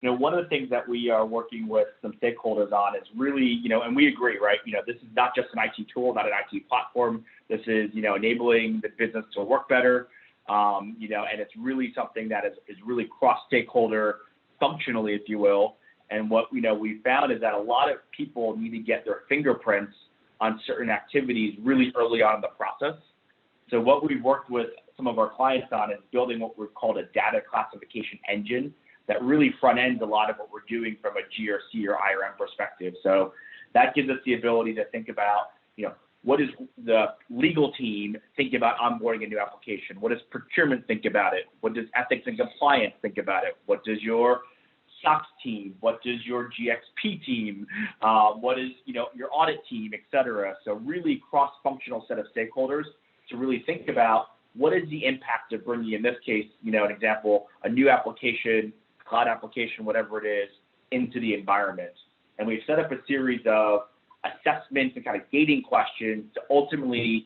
one of the things that we are working with some stakeholders on is really, and we agree, right? This is not just an IT tool, not an IT platform. This is, enabling the business to work better, and it's really something that is really cross-stakeholder functionally, if you will. And what, we found is that a lot of people need to get their fingerprints on certain activities really early on in the process. So what we've worked with some of our clients on is building what we've called a data classification engine that really front ends a lot of what we're doing from a GRC or IRM perspective. So that gives us the ability to think about, what does the legal team think about onboarding a new application? What does procurement think about it? What does ethics and compliance think about it? What does your SOX team? What does your GXP team? What is, your audit team, et cetera? So really cross-functional set of stakeholders to really think about what is the impact of bringing, in this case, an example, a new application, cloud application, whatever it is, into the environment. And we've set up a series of assessments and kind of gating questions to ultimately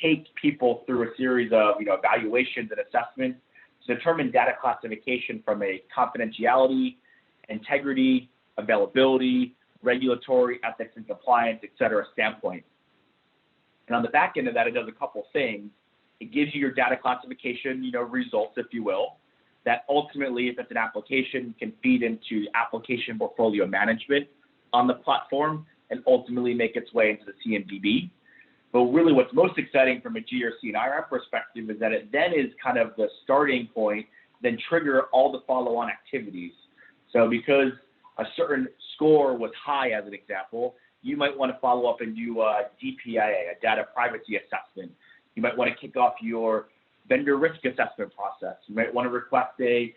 take people through a series of, evaluations and assessments to determine data classification from a confidentiality, integrity, availability, regulatory, ethics and compliance, et cetera, standpoint. And on the back end of that, it does a couple things. It gives you your data classification, results, if you will, that ultimately, if it's an application, can feed into application portfolio management on the platform and ultimately make its way into the CMDB. But really what's most exciting from a GRC and IRM perspective is that it then is kind of the starting point, then trigger all the follow-on activities. So because a certain score was high, as an example, you might want to follow up and do a DPIA, a data privacy assessment. You might want to kick off your vendor risk assessment process. You might want to request a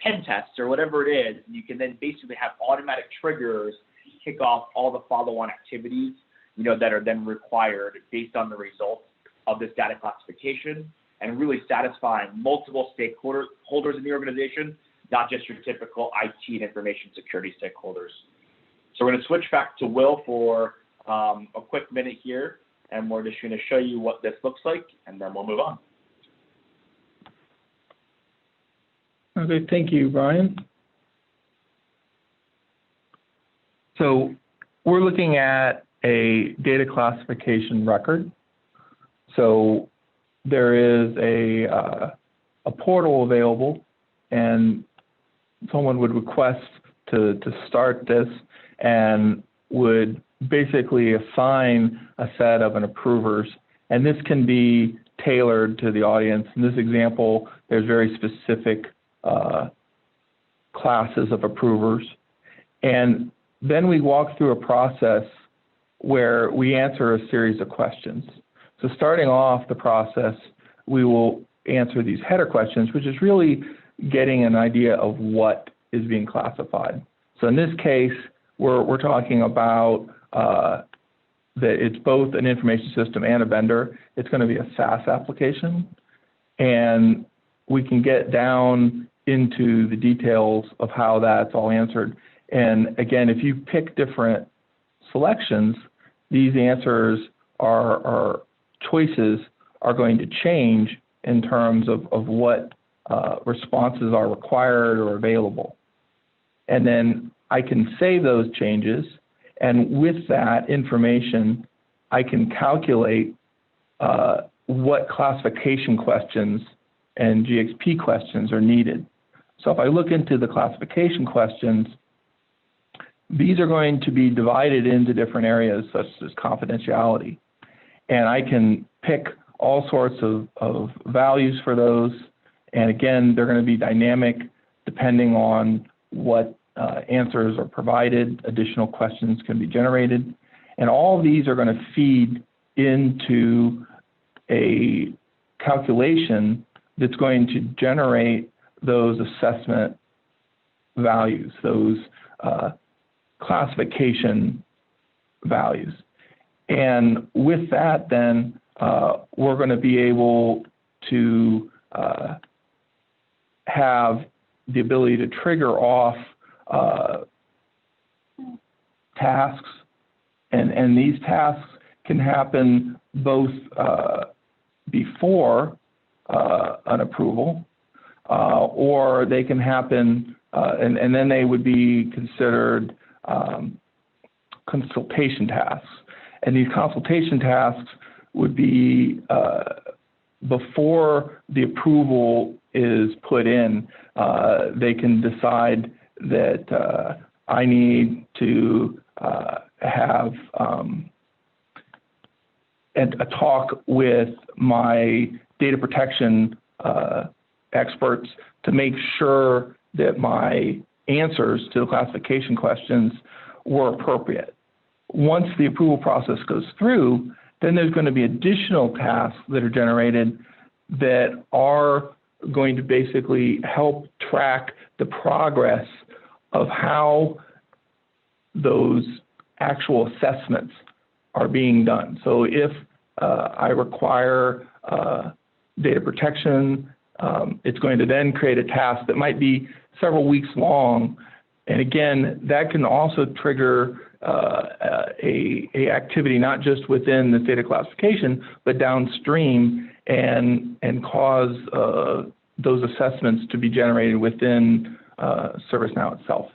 pen test or whatever it is. And you can then basically have automatic triggers kick off all the follow-on activities, that are then required based on the results of this data classification, and really satisfying multiple stakeholders in the organization, not just your typical IT and information security stakeholders. So we're going to switch back to Will for a quick minute here, and we're just going to show you what this looks like, and then we'll move on. Okay, thank you, Brian. So we're looking at a data classification record. So there is a portal available, and someone would request to start this and would basically assign a set of an approvers. And this can be tailored to the audience. In this example, there's very specific classes of approvers. And then we walk through a process where we answer a series of questions. So starting off the process, we will answer these header questions, which is really getting an idea of what is being classified. So in this case, we're talking about that it's both an information system and a vendor. It's going to be a SaaS application, and we can get down into the details of how that's all answered. And again, if you pick different selections, these answers choices are going to change in terms of what responses are required or available. And then I can save those changes, and with that information, I can calculate what classification questions and GXP questions are needed. So if I look into the classification questions, these are going to be divided into different areas, such as confidentiality. And I can pick all sorts of values for those. And again, they're going to be dynamic depending on what answers are provided. Additional questions can be generated. And all of these are going to feed into a calculation that's going to generate those assessment values, those classification values. And with that, then, we're going to be able to have the ability to trigger off tasks. And these tasks can happen both before an approval, or they can happen and then they would be considered consultation tasks. And these consultation tasks would be before the approval is put in. They can decide that I need to have a talk with my data protection experts to make sure that my answers to the classification questions were appropriate. Once the approval process goes through, then there's going to be additional tasks that are generated that are going to basically help track the progress of how those actual assessments are being done. So if I require data protection, it's going to then create a task that might be several weeks long. And again, that can also trigger a activity not just within the data classification, but downstream and cause those assessments to be generated within ServiceNow itself.